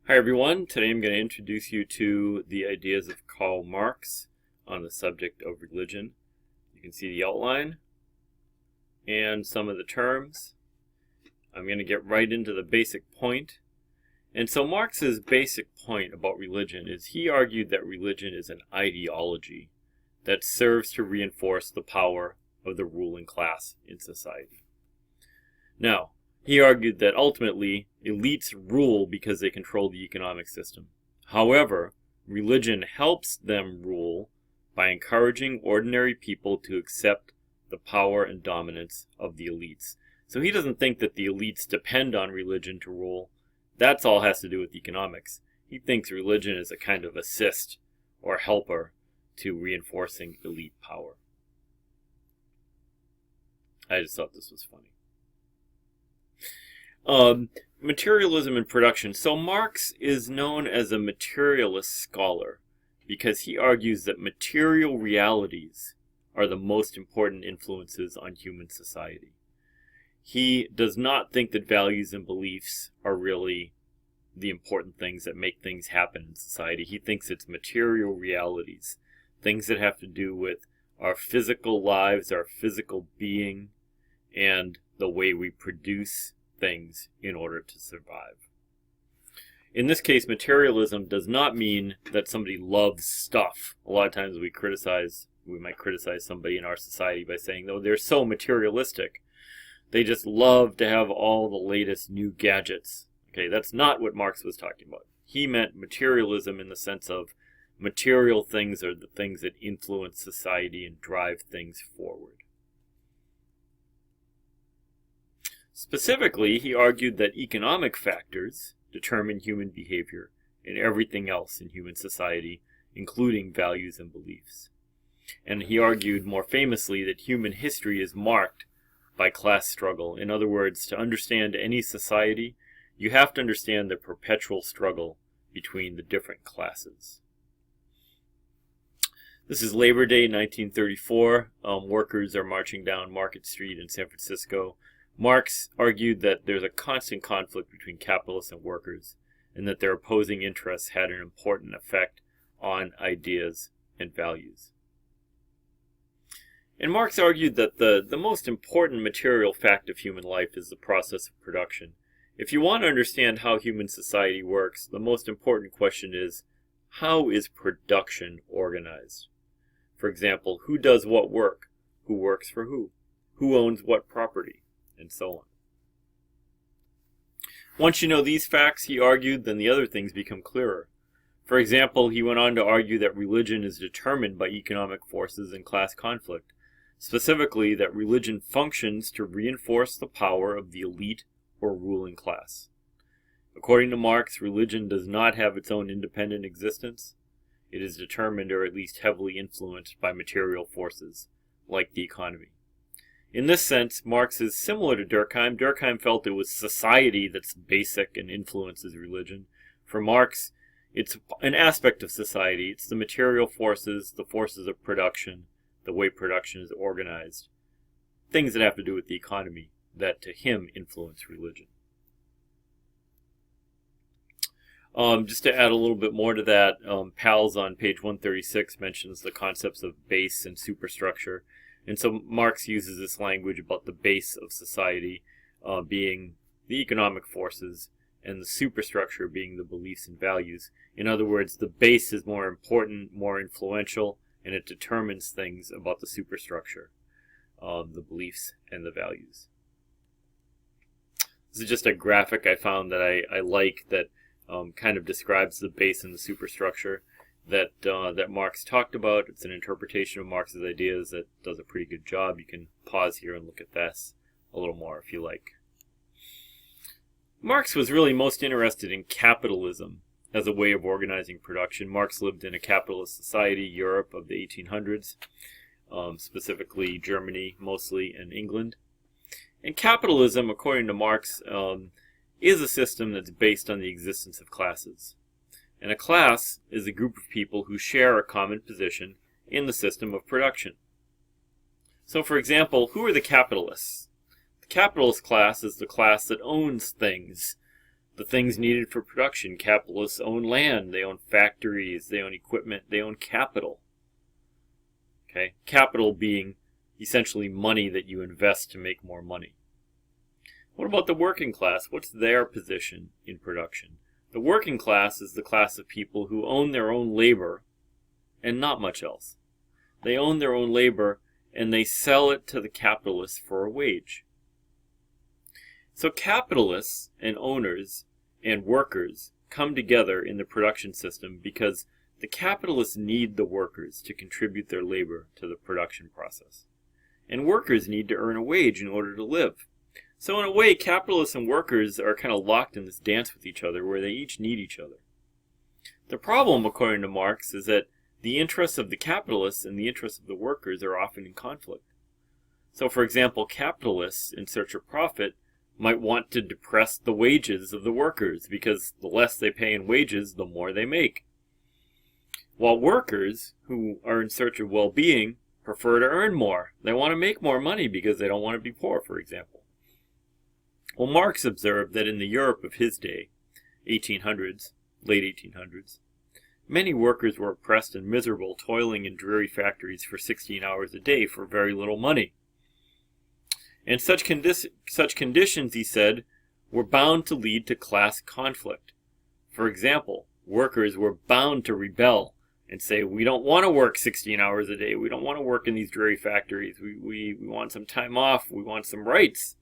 Hi everyone, today I'm going to introduce you to the ideas of Karl Marx on the subject of religion. You can see the outline and some of the terms. I'm going to get right into the basic point. And so Marx's basic point about religion is he argued that religion is an ideology that serves to reinforce the power of the ruling class in society. Now, he argued that ultimately elites rule because they control the economic system. However, religion helps them rule by encouraging ordinary people to accept the power and dominance of the elites. So he doesn't think that the elites depend on religion to rule. That's all has to do with economics. He thinks religion is a kind of assist or helper to reinforcing elite power. I just thought this was funny. Materialism and production. So Marx is known as a materialist scholar because he argues that material realities are the most important influences on human society. He does not think that values and beliefs are really the important things that make things happen in society. He thinks it's material realities, things that have to do with our physical lives, our physical being, and the way we produce things in order to survive. In this case, materialism does not mean that somebody loves stuff. A lot of times we might criticize somebody in our society by saying, "Oh, they're so materialistic. They just love to have all the latest new gadgets." Okay, that's not what Marx was talking about. He meant materialism in the sense of material things are the things that influence society and drive things forward. Specifically, he argued that economic factors determine human behavior and everything else in human society, including values and beliefs. And he argued more famously that human history is marked by class struggle. In other words, to understand any society, you have to understand the perpetual struggle between the different classes. This is Labor Day 1934. Workers are marching down Market Street in San Francisco. Marx argued that there's a constant conflict between capitalists and workers, and that their opposing interests had an important effect on ideas and values. And Marx argued that the most important material fact of human life is the process of production. If you want to understand how human society works, the most important question is, how is production organized? For example, who does what work? Who works for who? Who owns what property? And so on. Once you know these facts, he argued, then the other things become clearer. For example, he went on to argue that religion is determined by economic forces and class conflict. Specifically, that religion functions to reinforce the power of the elite or ruling class. According to Marx, religion does not have its own independent existence. It is determined or at least heavily influenced by material forces, like the economy. In this sense, Marx is similar to Durkheim. Durkheim felt it was society that's basic and influences religion. For Marx, it's an aspect of society. It's the material forces, the forces of production, the way production is organized, things that have to do with the economy that to him influence religion. Just to add a little bit more to that, Pals on page 136 mentions the concepts of base and superstructure. And so Marx uses this language about the base of society being the economic forces and the superstructure being the beliefs and values. In other words, the base is more important, more influential, and it determines things about the superstructure, the beliefs and the values. This is just a graphic I found that I like that kind of describes the base and the superstructure that Marx talked about. It's an interpretation of Marx's ideas that does a pretty good job. You can pause here and look at this a little more if you like. Marx was really most interested in capitalism as a way of organizing production. Marx lived in a capitalist society, Europe of the 1800s, specifically Germany mostly, and England. And capitalism, according to Marx, is a system that's based on the existence of classes. And a class is a group of people who share a common position in the system of production. So, for example, who are the capitalists? The capitalist class is the class that owns things, the things needed for production. Capitalists own land, they own factories, they own equipment, they own capital. Okay? Capital being essentially money that you invest to make more money. What about the working class? What's their position in production? The working class is the class of people who own their own labor and not much else. They own their own labor and they sell it to the capitalists for a wage. So capitalists and owners and workers come together in the production system because the capitalists need the workers to contribute their labor to the production process. And workers need to earn a wage in order to live. So in a way, capitalists and workers are kind of locked in this dance with each other where they each need each other. The problem, according to Marx, is that the interests of the capitalists and the interests of the workers are often in conflict. So for example, capitalists in search of profit might want to depress the wages of the workers because the less they pay in wages, the more they make. While workers, who are in search of well-being, prefer to earn more. They want to make more money because they don't want to be poor, for example. Well, Marx observed that in the Europe of his day, 1800s, late 1800s, many workers were oppressed and miserable, toiling in dreary factories for 16 hours a day for very little money. And such conditions, he said, were bound to lead to class conflict. For example, workers were bound to rebel and say, we don't want to work 16 hours a day. We don't want to work in these dreary factories. We want some time off. We want some rights.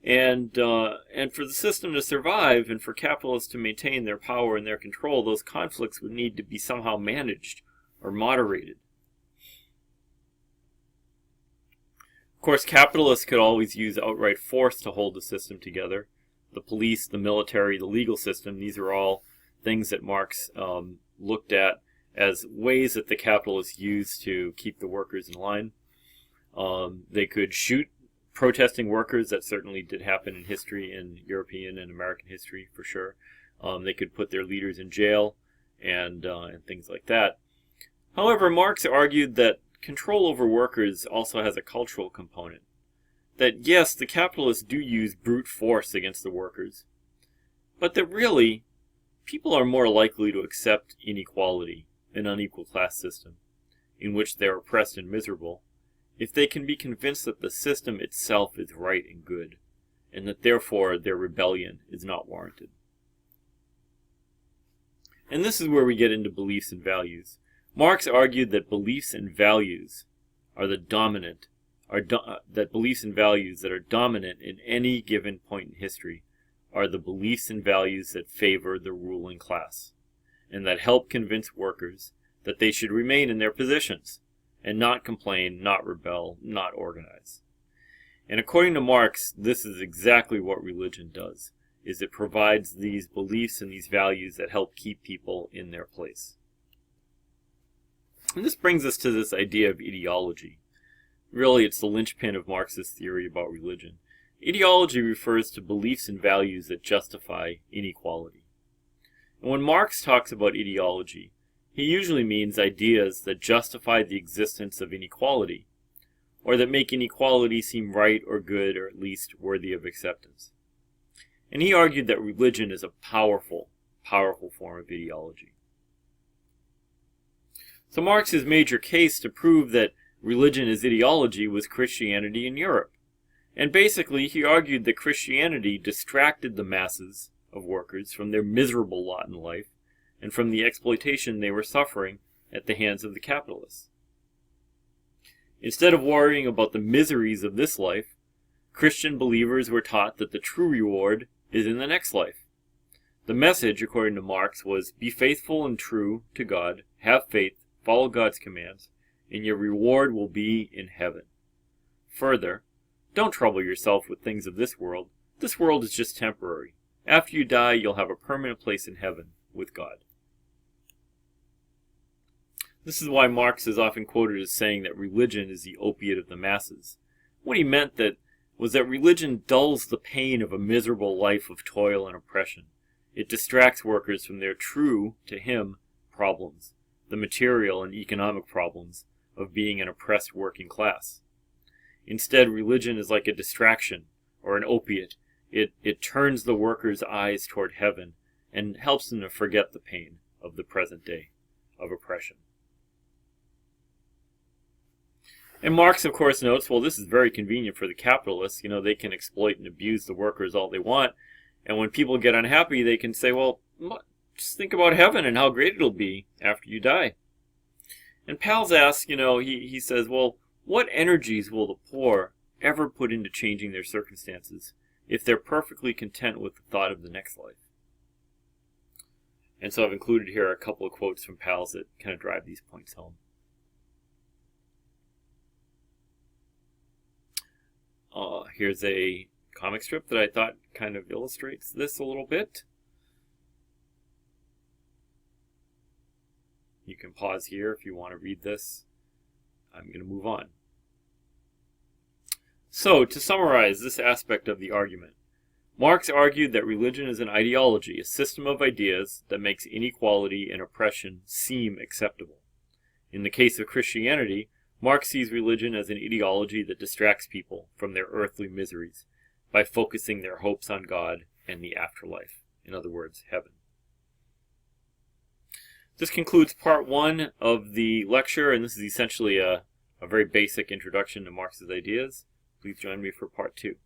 And for the system to survive and for capitalists to maintain their power and their control, those conflicts would need to be somehow managed or moderated. Of course, capitalists could always use outright force to hold the system together. The police, the military, the legal system, these are all things that Marx looked at as ways that the capitalists used to keep the workers in line. They could shoot protesting workers. That certainly did happen in history, in European and American history for sure. They could put their leaders in jail and things like that. However, Marx argued that control over workers also has a cultural component. That yes, the capitalists do use brute force against the workers, but that really, people are more likely to accept inequality, an unequal class system, in which they are oppressed and miserable, if they can be convinced that the system itself is right and good, and that therefore their rebellion is not warranted. And this is where we get into beliefs and values. Marx argued that beliefs and values are the dominant, that beliefs and values that are dominant in any given point in history are the beliefs and values that favor the ruling class, and that help convince workers that they should remain in their positions, and not complain, not rebel, not organize. And according to Marx, this is exactly what religion does, is it provides these beliefs and these values that help keep people in their place. And this brings us to this idea of ideology. Really, it's the linchpin of Marx's theory about religion. Ideology refers to beliefs and values that justify inequality. And when Marx talks about ideology, he usually means ideas that justify the existence of inequality, or that make inequality seem right or good or at least worthy of acceptance. And he argued that religion is a powerful, powerful form of ideology. So Marx's major case to prove that religion is ideology was Christianity in Europe. And basically he argued that Christianity distracted the masses of workers from their miserable lot in life and from the exploitation they were suffering at the hands of the capitalists. Instead of worrying about the miseries of this life, Christian believers were taught that the true reward is in the next life. The message, according to Marx, was be faithful and true to God, have faith, follow God's commands, and your reward will be in heaven. Further, don't trouble yourself with things of this world. This world is just temporary. After you die, you'll have a permanent place in heaven with God. This is why Marx is often quoted as saying that religion is the opiate of the masses. What he meant was that religion dulls the pain of a miserable life of toil and oppression. It distracts workers from their true, to him, problems, the material and economic problems of being an oppressed working class. Instead, religion is like a distraction or an opiate. It turns the worker's eyes toward heaven and helps them to forget the pain of the present day of oppression. And Marx, of course, notes, well, this is very convenient for the capitalists. They can exploit and abuse the workers all they want. And when people get unhappy, they can say, well, just think about heaven and how great it'll be after you die. And Pals asks, he says, well, what energies will the poor ever put into changing their circumstances if they're perfectly content with the thought of the next life? And so I've included here a couple of quotes from Pals that kind of drive these points home. Here's a comic strip that I thought kind of illustrates this a little bit. You can pause here if you want to read this. I'm going to move on. So, to summarize this aspect of the argument, Marx argued that religion is an ideology, a system of ideas that makes inequality and oppression seem acceptable. In the case of Christianity, Marx sees religion as an ideology that distracts people from their earthly miseries by focusing their hopes on God and the afterlife. In other words, heaven. This concludes part 1 of the lecture, and this is essentially a very basic introduction to Marx's ideas. Please join me for part 2.